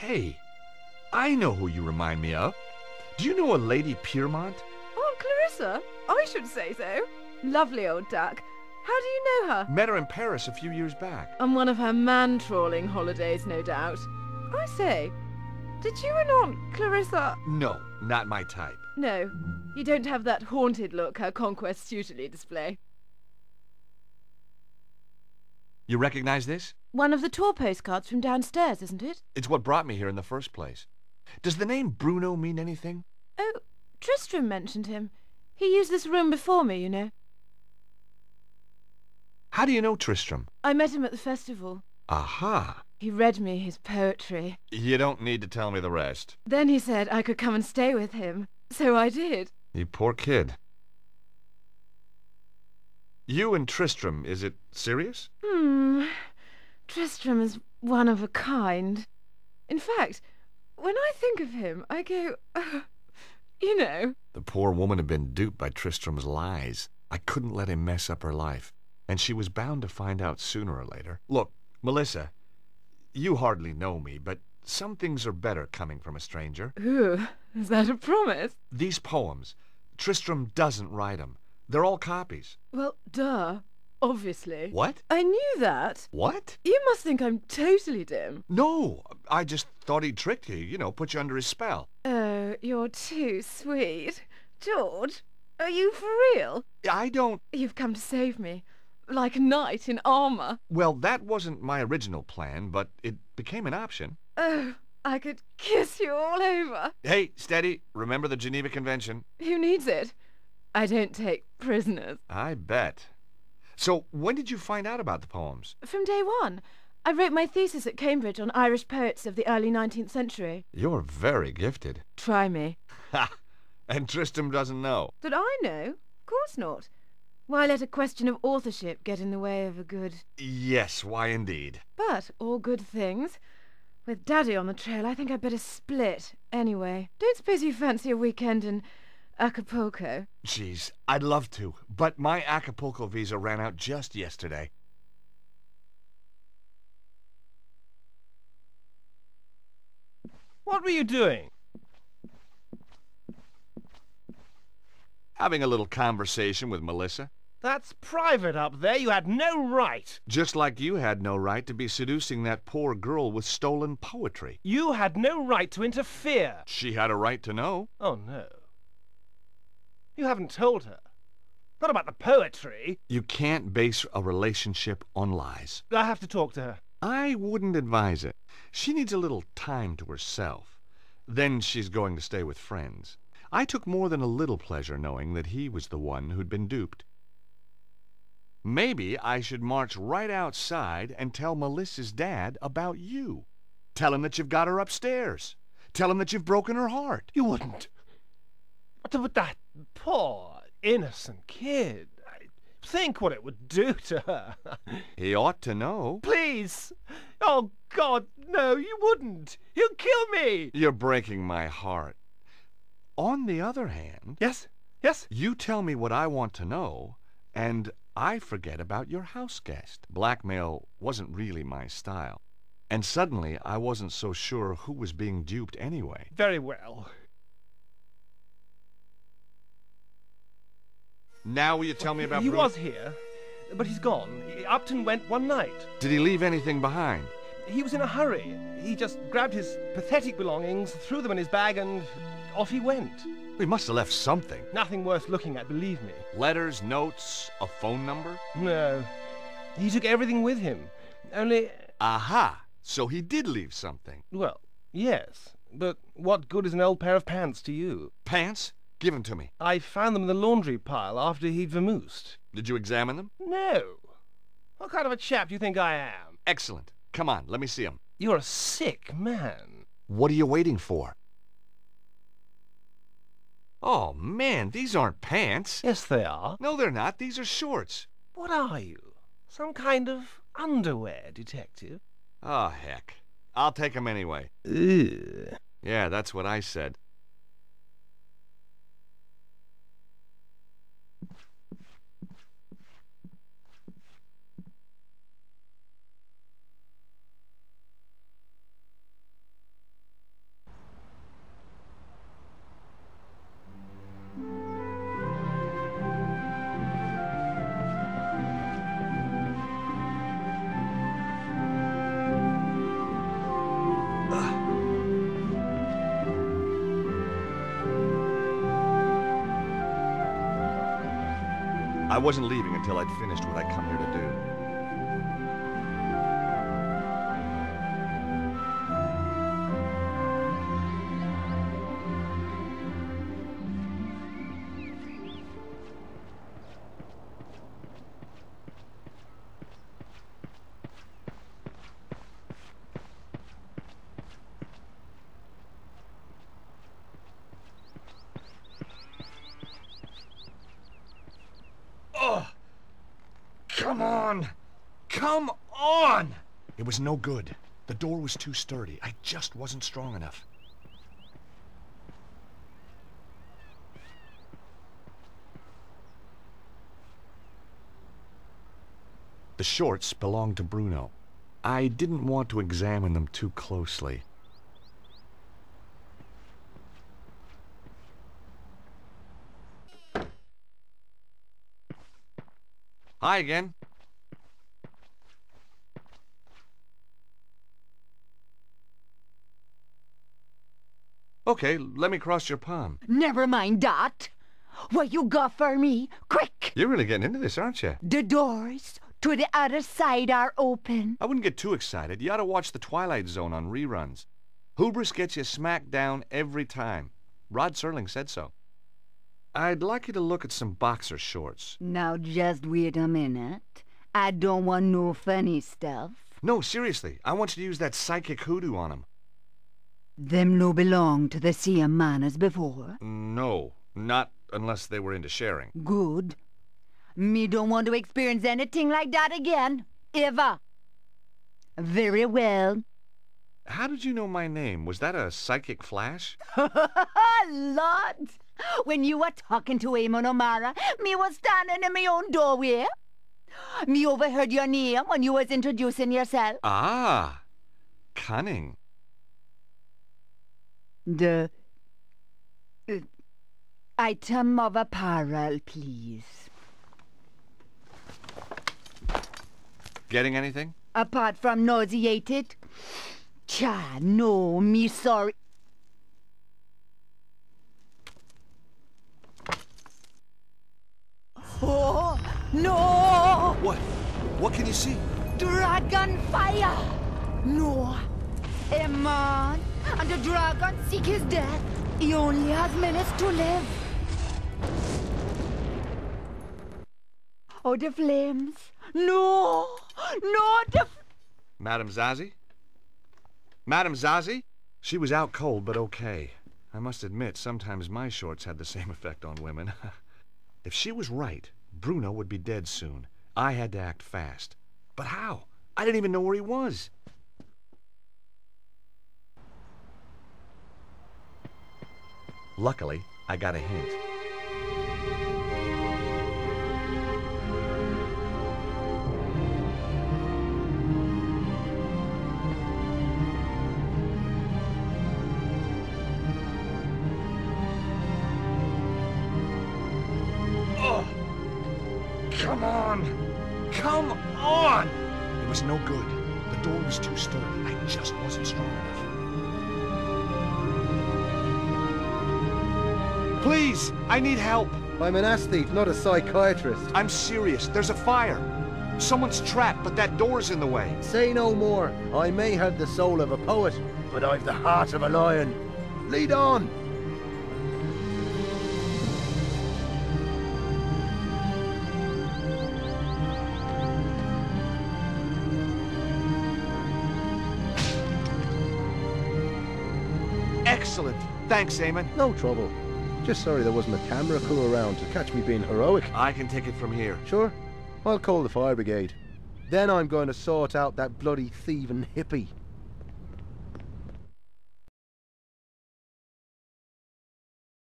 Hey, I know who you remind me of. Do you know a Lady Piermont? Aunt Clarissa? I should say so. Lovely old duck. How do you know her? Met her in Paris a few years back. On one of her man-trawling holidays, no doubt. I say, did you and Aunt Clarissa... No, not my type. No, you don't have that haunted look her conquests usually display. You recognize this? One of the tour postcards from downstairs, isn't it? It's what brought me here in the first place. Does the name Bruno mean anything? Oh, Tristram mentioned him. He used this room before me, you know. How do you know Tristram? I met him at the festival. Aha! He read me his poetry. You don't need to tell me the rest. Then he said I could come and stay with him. So I did. You poor kid. You and Tristram, is it serious? Tristram is one of a kind. In fact, when I think of him, I go, you know. The poor woman had been duped by Tristram's lies. I couldn't let him mess up her life. And she was bound to find out sooner or later. Look, Melissa, you hardly know me, but some things are better coming from a stranger. Ooh, is that a promise? These poems, Tristram doesn't write them. They're all copies. Well, duh. Obviously. What? I knew that. What? You must think I'm totally dim. No, I just thought he'd tricked you, put you under his spell. Oh, you're too sweet. George, are you for real? I don't... You've come to save me. Like a knight in armour. Well, that wasn't my original plan, but it became an option. Oh, I could kiss you all over. Hey, steady. Remember the Geneva Convention? Who needs it? I don't take prisoners. I bet. So, when did you find out about the poems? From day one. I wrote my thesis at Cambridge on Irish poets of the early 19th century. You're very gifted. Try me. Ha! And Tristram doesn't know. Did I know? Of course not. Why let a question of authorship get in the way of a good... Yes, why indeed. But all good things. With Daddy on the trail, I think I'd better split. Anyway, don't suppose you fancy a weekend in Acapulco? Jeez, I'd love to, but my Acapulco visa ran out just yesterday. What were you doing? Having a little conversation with Melissa. That's private up there. You had no right. Just like you had no right to be seducing that poor girl with stolen poetry. You had no right to interfere. She had a right to know. Oh, no. You haven't told her. Not about the poetry. You can't base a relationship on lies. I have to talk to her. I wouldn't advise it. She needs a little time to herself. Then she's going to stay with friends. I took more than a little pleasure knowing that he was the one who'd been duped. Maybe I should march right outside and tell Melissa's dad about you. Tell him that you've got her upstairs. Tell him that you've broken her heart. You wouldn't. But that poor, innocent kid. Think what it would do to her. He ought to know. Please. Oh, God, no, you wouldn't. He'll kill me. You're breaking my heart. On the other hand... Yes? Yes? You tell me what I want to know, and I forget about your house guest. Blackmail wasn't really my style. And suddenly, I wasn't so sure who was being duped anyway. Very well. Now will you tell me about He Bruno? was here, but he's gone. Upton went one night. Did he leave anything behind? He was in a hurry. He just grabbed his pathetic belongings, threw them in his bag, and off he went. He must have left something. Nothing worth looking at, believe me. Letters, notes, a phone number? No. He took everything with him. Only... Aha! So he did leave something. Well, yes. But what good is an old pair of pants to you? Pants? Give 'em to me. I found them in the laundry pile after he'd vamoosed. Did you examine them? No. What kind of a chap do you think I am? Excellent. Come on, let me see 'em. You're a sick man. What are you waiting for? Oh, man, these aren't pants. Yes, they are. No, they're not. These are shorts. What are you? Some kind of underwear detective? Oh, heck. I'll take 'em anyway. Ugh. Yeah, that's what I said. I wasn't leaving until I'd finished what I'd come here to do. Oh! Come on! Come on! It was no good. The door was too sturdy. I just wasn't strong enough. The shorts belonged to Bruno. I didn't want to examine them too closely. Hi again. Okay, let me cross your palm. Never mind that. What you got for me? Quick! You're really getting into this, aren't you? The doors to the other side are open. I wouldn't get too excited. You ought to watch The Twilight Zone on reruns. Hubris gets you smacked down every time. Rod Serling said so. I'd like you to look at some boxer shorts. Now just wait a minute. I don't want no funny stuff. No, seriously. I want you to use that psychic hoodoo on them. Them no belong to the same man as before. No, not unless they were into sharing. Good. Me don't want to experience anything like that again. Ever. Very well. How did you know my name? Was that a psychic flash? Lord! When you were talking to Eamon O'Mara, me was standing in my own doorway. Me overheard your name when you was introducing yourself. Ah, cunning. The item of apparel, please. Getting anything? Apart from nauseated? Cha, no, me sorry. Oh, no! What? What can you see? Dragon fire! No. A man and the dragon seek his death. He only has minutes to live. Oh, the flames. No! No, the... Madame Zazie? Madame Zazie? She was out cold, but okay. I must admit, sometimes my shorts had the same effect on women. If she was right, Bruno would be dead soon. I had to act fast. But how? I didn't even know where he was. Luckily, I got a hint. Oh! Come on! Come on! It was no good. The door was too sturdy. I just wasn't strong enough. Please, I need help. I'm an aesthete, not a psychiatrist. I'm serious. There's a fire. Someone's trapped, but that door's in the way. Say no more. I may have the soul of a poet, but I've the heart of a lion. Lead on! Excellent. Thanks, Eamon. No trouble. Just sorry there wasn't a camera crew around to catch me being heroic. I can take it from here. Sure, I'll call the fire brigade. Then I'm going to sort out that bloody thieving hippie.